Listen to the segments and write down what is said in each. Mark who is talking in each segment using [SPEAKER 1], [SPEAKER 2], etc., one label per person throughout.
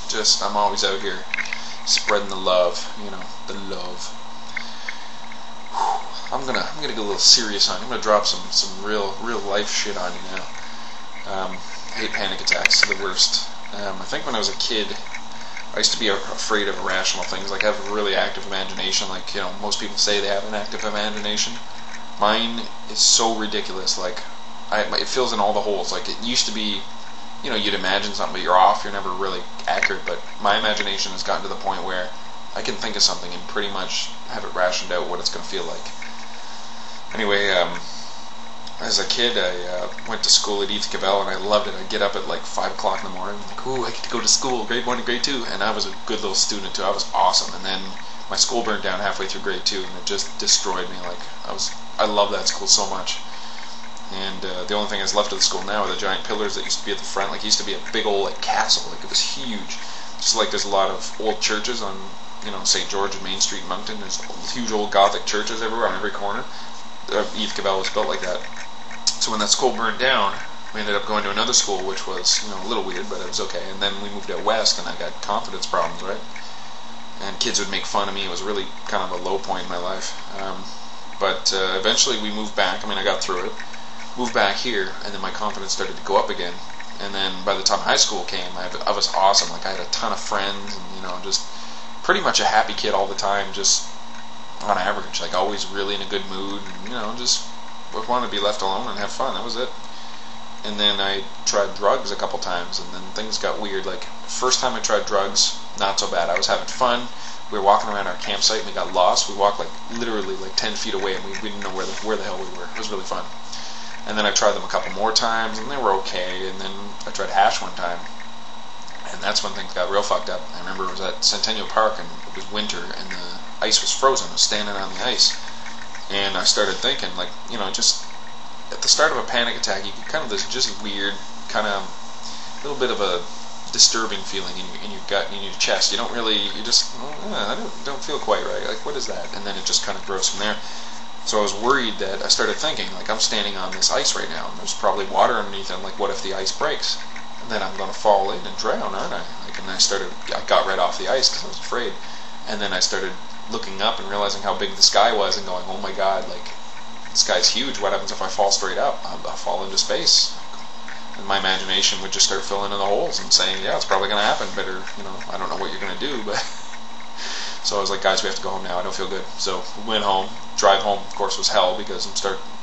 [SPEAKER 1] just I'm always out here spreading the love, the love. I'm gonna get a little serious on you. I'm gonna drop some real life shit on you now. I hate panic attacks. They're the worst. I think when I was a kid, I used to be afraid of irrational things. Like I have a really active imagination. Like most people say they have an active imagination. Mine is so ridiculous. Like it fills in all the holes. Like it used to be, you'd imagine something, but you're off. You're never really accurate. But my imagination has gotten to the point where I can think of something and pretty much have it rationed out what it's going to feel like. Anyway, as a kid, I went to school at Eve Cabell, and I loved it. I'd get up at like 5 o'clock in the morning, like, ooh, I get to go to school, grade 1 and grade 2, and I was a good little student too. I was awesome. And then my school burned down halfway through grade 2, and it just destroyed me. Like I love that school so much. And the only thing that's left of the school now are the giant pillars that used to be at the front. Like it used to be a big old castle. Like it was huge. Just like there's a lot of old churches on St. George and Main Street in Moncton. There's huge old Gothic churches everywhere on every corner. Eve Cabell was built like that. So when that school burned down, we ended up going to another school, which was a little weird, but it was okay. And then we moved out west, and I got confidence problems, right? And kids would make fun of me. It was really kind of a low point in my life. But eventually we moved back. I got through it. Moved back here, and then my confidence started to go up again. And then by the time high school came, I was awesome. Like I had a ton of friends, and just pretty much a happy kid all the time, just on average. Like always really in a good mood, and just wanted to be left alone and have fun. That was it. And then I tried drugs a couple times, and then things got weird. Like first time I tried drugs, not so bad. I was having fun. We were walking around our campsite, and we got lost. We walked literally 10 feet away, and we didn't know where the hell we were. It was really fun. And then I tried them a couple more times, and they were okay. And then I tried hash one time, and that's when things got real fucked up. I remember it was at Centennial Park, and it was winter, and the ice was frozen. I was standing on the ice, and I started thinking, just at the start of a panic attack, you get kind of this just weird, kind of little bit of a disturbing feeling in your gut and in your chest. You don't really, I don't feel quite right. Like, what is that? And then it just kind of grows from there. So I was worried that I started thinking, I'm standing on this ice right now, and there's probably water underneath, and what if the ice breaks? And then I'm going to fall in and drown, aren't I? And I got right off the ice because I was afraid. And then I started looking up and realizing how big the sky was and going, oh my god, the sky's huge. What happens if I fall straight up? I'll fall into space. And my imagination would just start filling in the holes and saying, yeah, it's probably going to happen. Better, I don't know what you're going to do, but... So I was like, guys, we have to go home now. I don't feel good. So we went home. Drive home, of course, was hell because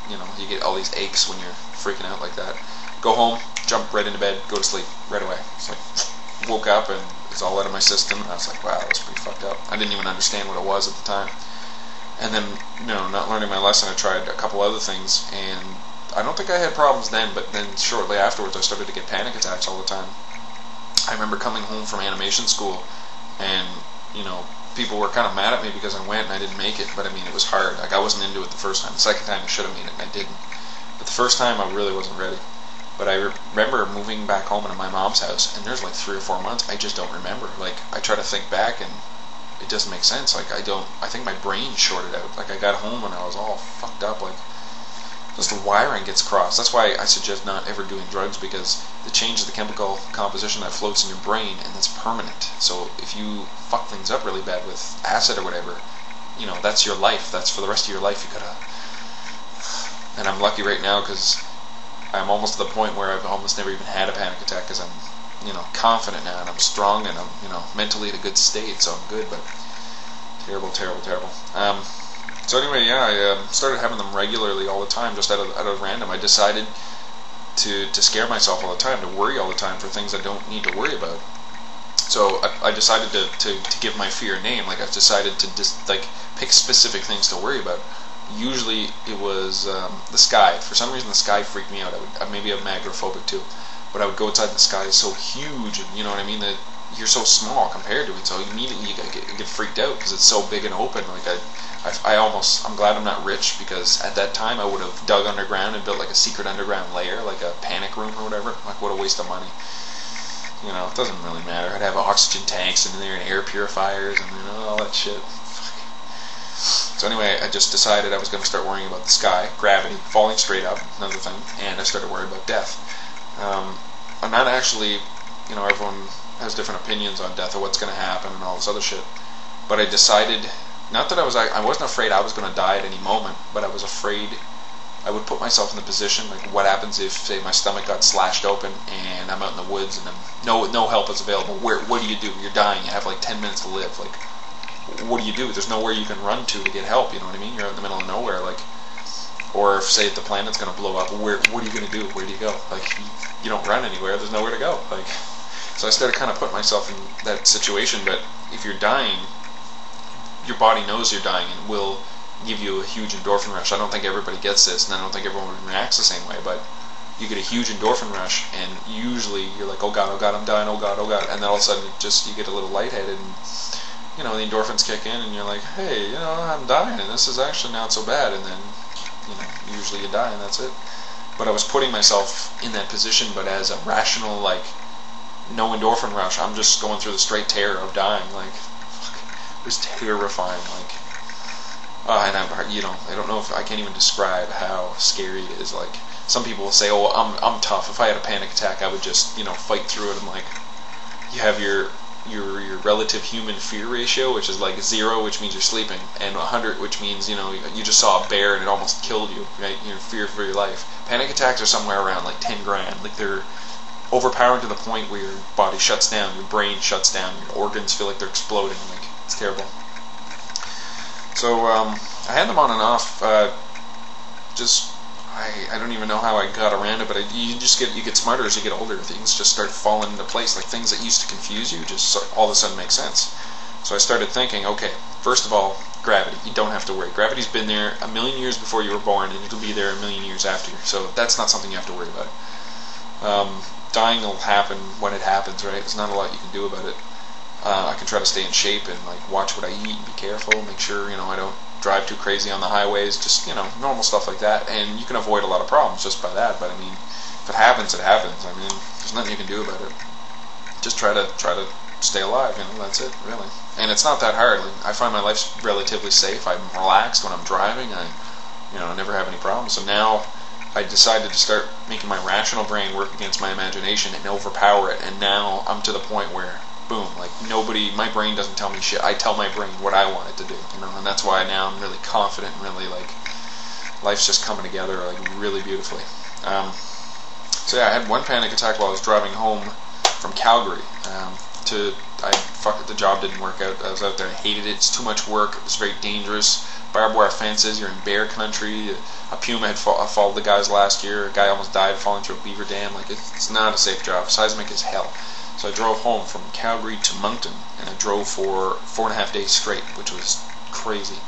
[SPEAKER 1] you get all these aches when you're freaking out like that. Go home, jump right into bed, go to sleep right away. It's like, woke up and it's all out of my system. And I was like, wow, that was pretty fucked up. I didn't even understand what it was at the time. And then, not learning my lesson, I tried a couple other things, and I don't think I had problems then, but then shortly afterwards I started to get panic attacks all the time. I remember coming home from animation school, and, people were kind of mad at me because I went and I didn't make it, but it was hard. I wasn't into it the first time. The second time I should have made it, and I didn't. But the first time I really wasn't ready. But I remember moving back home into my mom's house, and there's 3 or 4 months I just don't remember. I try to think back, and it doesn't make sense. I think my brain shorted out. I got home and I was all fucked up. Just the wiring gets crossed. That's why I suggest not ever doing drugs, because it changes the chemical composition that floats in your brain, and that's permanent. So if you fuck things up really bad with acid or whatever, that's your life. That's for the rest of your life. You gotta. And I'm lucky right now because I'm almost to the point where I've almost never even had a panic attack because I'm, confident now, and I'm strong, and I'm, mentally in a good state, so I'm good. But terrible. So anyway, I started having them regularly all the time, just out of random. I decided to scare myself all the time, to worry all the time for things I don't need to worry about. So I decided to give my fear a name. I decided to pick specific things to worry about. Usually it was the sky. For some reason the sky freaked me out. Maybe I'm agoraphobic too, but I would go outside and the sky is so huge, and that you're so small compared to it. So immediately you get freaked out because it's so big and open. I'm glad I'm not rich, because at that time I would have dug underground and built a secret underground layer, a panic room or whatever. What a waste of money. It doesn't really matter. I'd have oxygen tanks in there and air purifiers and all that shit. Fuck. So anyway, I just decided I was going to start worrying about the sky, gravity, falling straight up, another thing, and I started worrying about death. I'm not actually everyone has different opinions on death or what's going to happen and all this other shit. But I decided, not that I wasn't afraid I was going to die at any moment, but I was afraid I would put myself in the position, like what happens if, say, my stomach got slashed open and I'm out in the woods and no help is available. What do you do? You're dying. You have like 10 minutes to live. Like, what do you do? There's nowhere you can run to get help. You know what I mean? You're out in the middle of nowhere. Like, or if, say, the planet's going to blow up, what are you going to do? Where do you go? Like, you don't run anywhere. There's nowhere to go. Like, so I started kind of putting myself in that situation. But if you're dying, your body knows you're dying and will give you a huge endorphin rush. I don't think everybody gets this, and I don't think everyone reacts the same way, but you get a huge endorphin rush, and usually you're like, oh god, I'm dying, oh god, and then all of a sudden you get a little lightheaded, and the endorphins kick in, and you're like, hey, I'm dying, and this is actually not so bad, and then usually you die, and that's it. But I was putting myself in that position, but as a rational, like, no endorphin rush. I'm just going through the straight terror of dying. Like, fuck, it was terrifying. Like, and I don't know if I can't even describe how scary it is. Like, some people will say, oh, I'm tough. If I had a panic attack, I would just, fight through it. I'm like, you have your relative human fear ratio, which is like 0, which means you're sleeping, and 100, which means, you just saw a bear and it almost killed you, right? You're in fear for your life. Panic attacks are somewhere around like 10 grand. Like, they're overpowering to the point where your body shuts down, your brain shuts down, your organs feel like they're exploding. Like, it's terrible. So I had them on and off. I don't even know how I got around it, but you get smarter as you get older. Things just start falling into place. Like, things that used to confuse you just all of a sudden make sense. So I started thinking, okay, first of all, gravity. You don't have to worry. Gravity's been there 1,000,000 years before you were born, and it'll be there 1,000,000 years after you. So that's not something you have to worry about. Dying will happen when it happens, right? There's not a lot you can do about it. I can try to stay in shape and like watch what I eat and be careful, make sure I don't drive too crazy on the highways, just normal stuff like that, and you can avoid a lot of problems just by that. But I mean, if it happens, it happens. I mean, there's nothing you can do about it. Just try to stay alive. That's it, really. And it's not that hard. Like, I find my life's relatively safe. I'm relaxed when I'm driving. I never have any problems. So now I decided to start making my rational brain work against my imagination and overpower it. And now I'm to the point where, boom, like, my brain doesn't tell me shit. I tell my brain what I want it to do, and that's why now I'm really confident and really, like, life's just coming together, like, really beautifully. So yeah, I had one panic attack while I was driving home from Calgary. The job didn't work out. I was out there, I hated it. It's too much work. It was very dangerous. Barbed wire fences, you're in bear country. A puma had followed the guys last year. A guy almost died falling through a beaver dam. Like, it's not a safe job. Seismic as hell. So I drove home from Calgary to Moncton, and I drove for 4.5 days straight, which was crazy.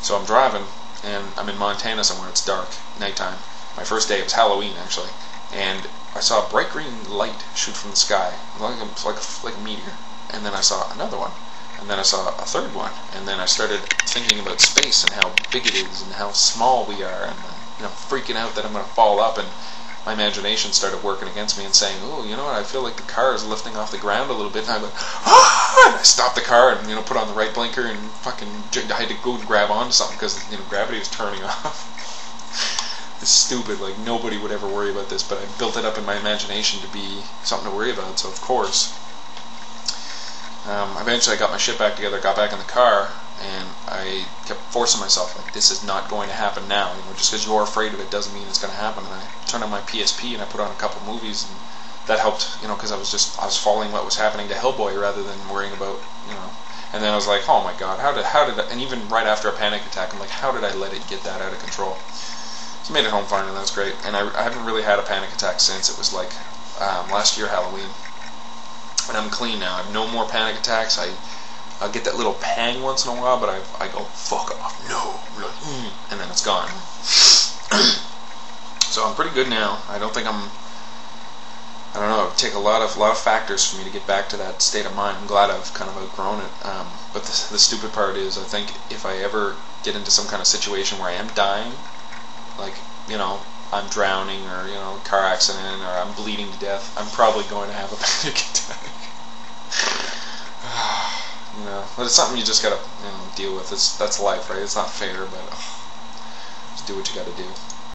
[SPEAKER 1] So I'm driving, and I'm in Montana somewhere. It's dark, nighttime. My first day, it was Halloween, actually, and I saw a bright green light shoot from the sky, like a meteor. And then I saw another one, and then I saw a third one, and then I started thinking about space and how big it is and how small we are, and freaking out that I'm going to fall up. And my imagination started working against me and saying, oh, you know what, I feel like the car is lifting off the ground a little bit. And I went, ah! And I stopped the car and, put on the right blinker and fucking, I had to go and grab onto something because, gravity was turning off. It's stupid. Like, nobody would ever worry about this, but I built it up in my imagination to be something to worry about, so of course. Eventually I got my shit back together, got back in the car, and I kept forcing myself, like, this is not going to happen now. Just because you're afraid of it doesn't mean it's going to happen. And I turned on my PSP and I put on a couple movies, and that helped, because I was following what was happening to Hellboy rather than worrying about, And then I was like, oh my god, how did I, and even right after a panic attack, I'm like, how did I let it get that out of control? So I made it home fine, and that was great. And I haven't really had a panic attack since. It was like last year Halloween. And I'm clean now. I have no more panic attacks. I'll get that little pang once in a while, but I go, fuck off, no, and then it's gone. So I'm pretty good now. I don't know, it'd take a lot of factors for me to get back to that state of mind. I'm glad I've kind of outgrown it. But the stupid part is, I think if I ever get into some kind of situation where I am dying, like, I'm drowning or, car accident or I'm bleeding to death, I'm probably going to have a panic attack. But it's something you just gotta deal with. That's life, right? It's not fair, but just do what you gotta do.